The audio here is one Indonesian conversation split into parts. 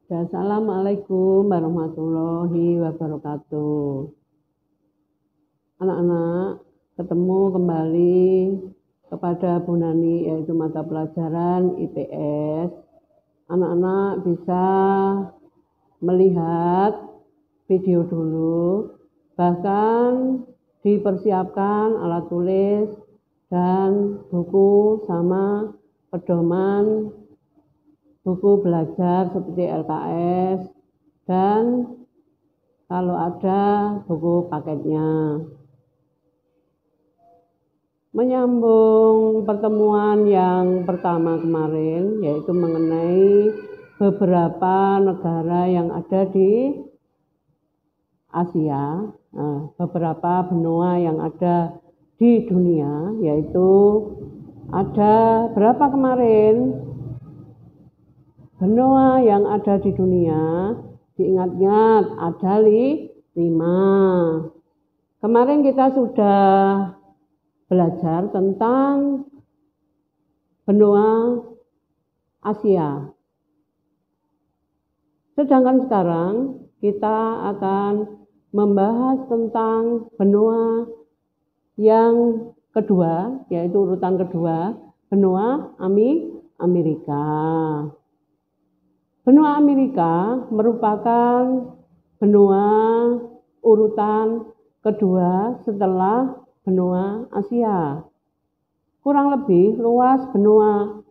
Assalamualaikum warahmatullahi wabarakatuh. Anak-anak, ketemu kembali kepada Bu Nani, yaitu mata pelajaran IPS. Anak-anak bisa melihat video dulu, bahkan dipersiapkan alat tulis dan buku sama pedoman buku belajar seperti LKS dan kalau ada buku paketnya. Menyambung pertemuan yang pertama kemarin, yaitu mengenai beberapa negara yang ada di Asia, beberapa benua yang ada di dunia, yaitu ada berapa kemarin? Benua yang ada di dunia, diingat-ingat ada 5. Kemarin kita sudah belajar tentang benua Asia. Sedangkan sekarang kita akan membahas tentang benua yang kedua, yaitu urutan kedua, benua Amerika. Benua Amerika merupakan benua urutan kedua setelah benua Asia. Kurang lebih luas benua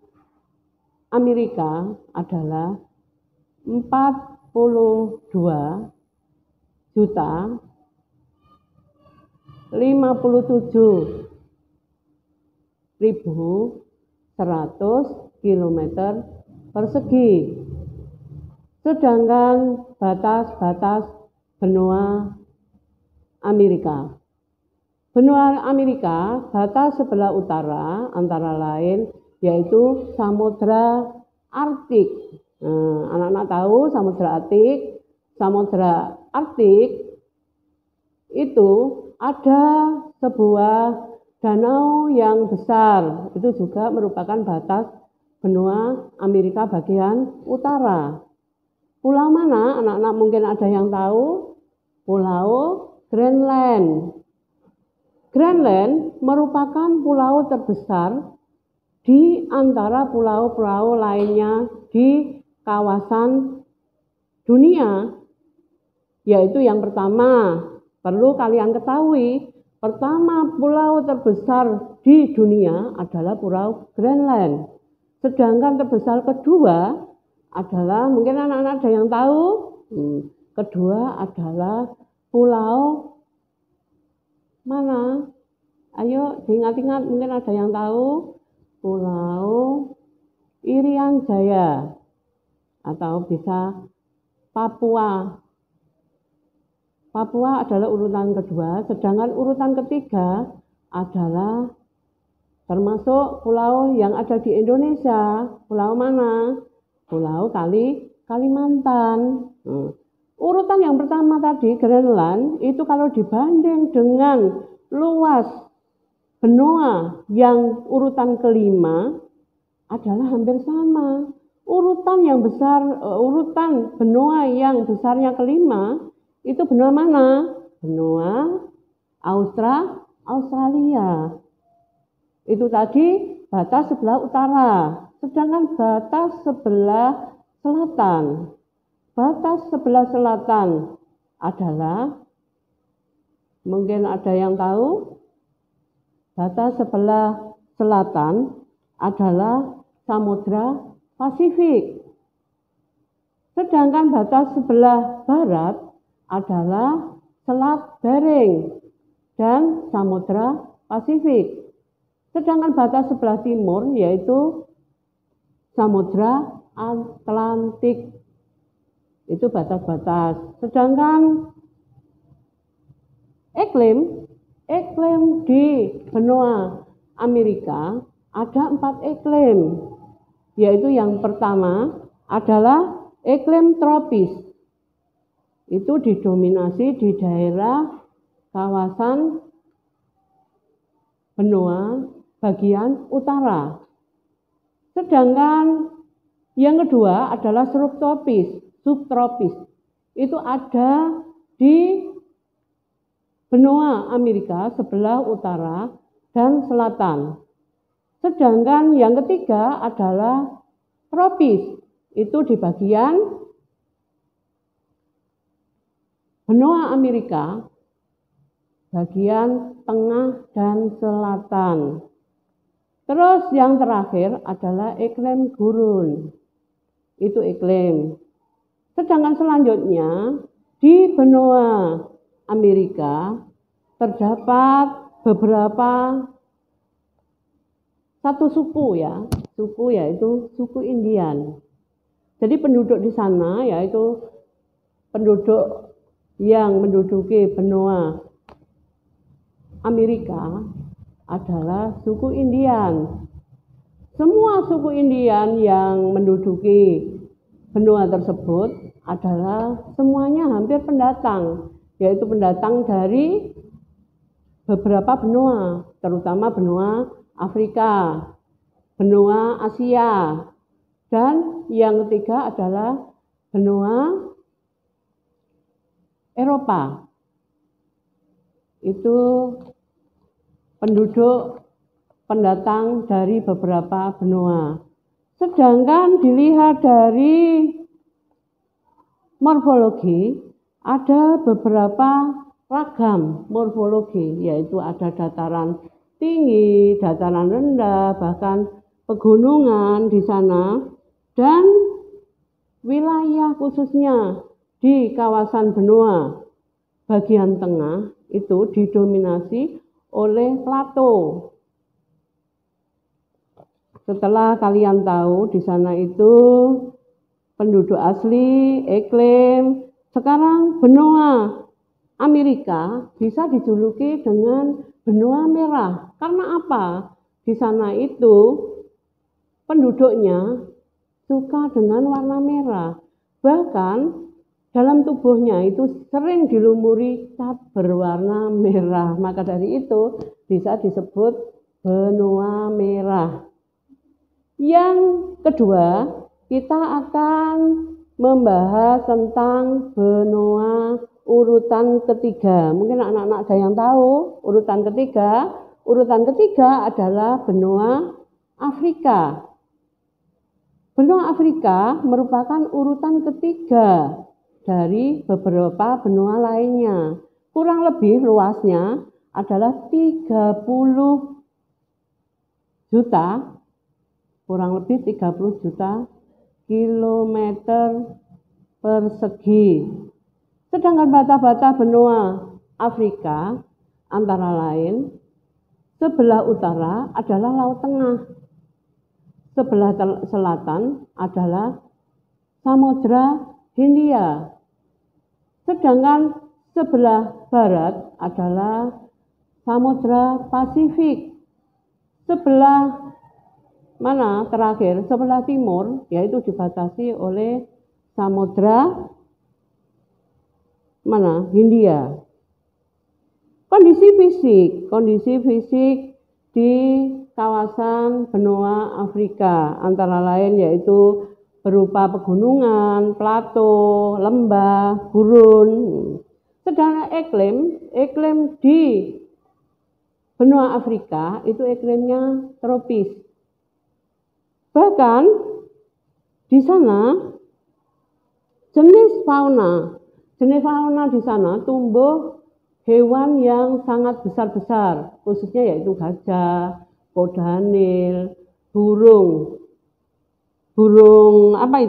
Amerika adalah 42.057.100 km persegi. Sedangkan batas-batas benua Amerika. Benua Amerika, batas sebelah utara antara lain yaitu Samudra Arktik. Anak-anak tahu Samudra Arktik itu ada sebuah danau yang besar. Itu juga merupakan batas benua Amerika bagian utara. Pulau mana? Anak-anak mungkin ada yang tahu. Pulau Greenland. Greenland merupakan pulau terbesar di antara pulau-pulau lainnya di kawasan dunia. Yaitu yang pertama, perlu kalian ketahui, pertama pulau terbesar di dunia adalah Pulau Greenland. Sedangkan terbesar kedua adalah, mungkin anak-anak ada yang tahu, kedua adalah pulau mana? Ayo diingat-ingat, mungkin ada yang tahu. Pulau Irian Jaya atau bisa Papua. Papua adalah urutan kedua, sedangkan urutan ketiga adalah termasuk pulau yang ada di Indonesia. Pulau mana? Pulau Kalimantan. Urutan yang pertama tadi, Greenland, itu kalau dibanding dengan luas benua yang urutan kelima adalah hampir sama. Urutan yang besar, urutan benua yang besarnya kelima, itu benua mana? Benua Australia. Itu tadi batas sebelah utara. Sedangkan batas sebelah selatan. Batas sebelah selatan adalah, mungkin ada yang tahu, batas sebelah selatan adalah Samudra Pasifik. Sedangkan batas sebelah barat adalah Selat Bering dan Samudra Pasifik. Sedangkan batas sebelah timur yaitu Samudra Atlantik. Itu batas-batas. Sedangkan iklim di benua Amerika ada 4 iklim. Yaitu yang pertama adalah iklim tropis. Itu didominasi di daerah kawasan benua bagian utara. Sedangkan yang kedua adalah subtropis. subtropis. Itu ada di benua Amerika sebelah utara dan selatan. Sedangkan yang ketiga adalah tropis. Itu di bagian benua Amerika, bagian tengah dan selatan. Terus yang terakhir adalah iklim gurun. Itu iklim. Sedangkan selanjutnya di benua Amerika terdapat beberapa satu suku yaitu suku Indian. Jadi penduduk di sana yaitu penduduk yang menduduki benua Amerika adalah suku Indian. Semua suku Indian yang menduduki benua tersebut adalah semuanya hampir pendatang, yaitu pendatang dari beberapa benua, terutama benua Afrika, benua Asia, dan yang ketiga adalah benua Eropa. Itu penduduk pendatang dari beberapa benua. Sedangkan dilihat dari morfologi, ada beberapa ragam morfologi, yaitu ada dataran tinggi, dataran rendah, bahkan pegunungan di sana, dan wilayah khususnya di kawasan benua bagian tengah itu didominasi oleh plato. Setelah kalian tahu di sana itu penduduk asli, iklim, sekarang benua Amerika bisa dijuluki dengan benua merah. Karena apa? Di sana itu penduduknya suka dengan warna merah. Bahkan dalam tubuhnya itu sering dilumuri cat berwarna merah. Maka dari itu bisa disebut benua merah. Yang kedua, kita akan membahas tentang benua urutan ketiga. Mungkin anak-anak ada yang tahu urutan ketiga. Urutan ketiga adalah benua Afrika. Benua Afrika merupakan urutan ketiga dari beberapa benua lainnya. Kurang lebih luasnya adalah 30 juta, kurang lebih 30 juta kilometer persegi. Sedangkan bata-bata benua Afrika antara lain sebelah utara adalah Laut Tengah, sebelah selatan adalah Samudra Hindia, sedangkan sebelah barat adalah Samudra Pasifik. Sebelah mana terakhir? Sebelah timur, yaitu dibatasi oleh Samudra Hindia. Kondisi fisik di kawasan benua Afrika antara lain yaitu berupa pegunungan, plato, lembah, gurun. Sedangkan iklim di benua Afrika itu iklimnya tropis. Bahkan di sana jenis fauna di sana tumbuh hewan yang sangat besar-besar, khususnya yaitu gajah, kodanil, burung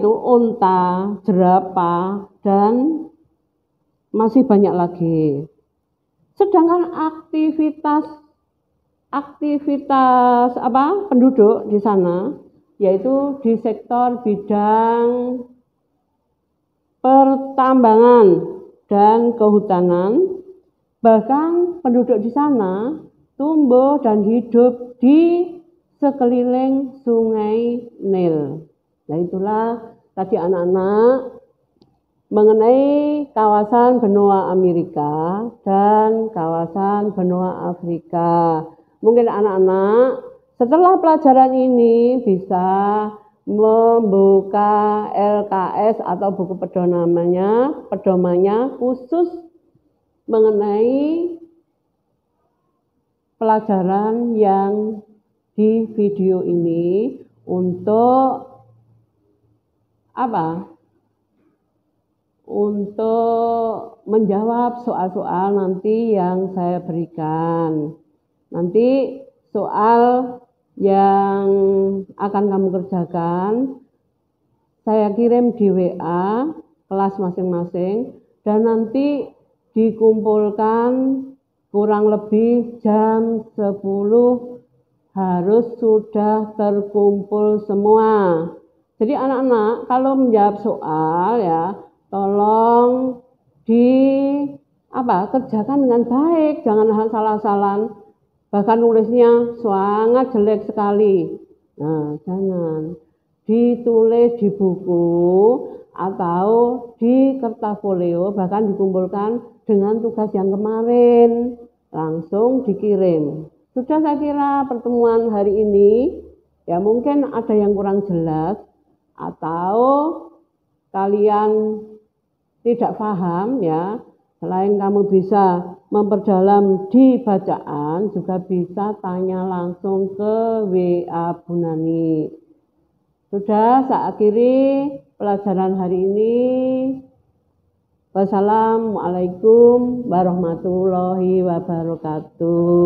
unta, jerapah, dan masih banyak lagi. Sedangkan aktivitas penduduk di sana yaitu di sektor bidang pertambangan dan kehutanan. Bahkan penduduk di sana tumbuh dan hidup di sekeliling sungai Nil. Nah, itulah tadi anak-anak mengenai kawasan benua Amerika dan kawasan benua Afrika. Mungkin anak-anak setelah pelajaran ini bisa membuka LKS atau buku pedomannya khusus mengenai pelajaran yang di video ini untuk apa? Untuk menjawab soal-soal nanti yang saya berikan. Nanti soal yang akan kamu kerjakan saya kirim di WA kelas masing-masing dan nanti dikumpulkan kurang lebih jam 10 harus sudah terkumpul semua. Jadi anak-anak kalau menjawab soal ya tolong kerjakan dengan baik, jangan salah-salah. Bahkan nulisnya sangat jelek sekali. Nah, jangan. Ditulis di buku atau di kertas folio, bahkan dikumpulkan dengan tugas yang kemarin. Langsung dikirim. Sudah saya kira pertemuan hari ini, ya mungkin ada yang kurang jelas, atau kalian tidak paham ya. Selain kamu bisa memperdalam di bacaan, juga bisa tanya langsung ke WA Bu Nani. Sudah saya akhiri pelajaran hari ini. Wassalamualaikum warahmatullahi wabarakatuh.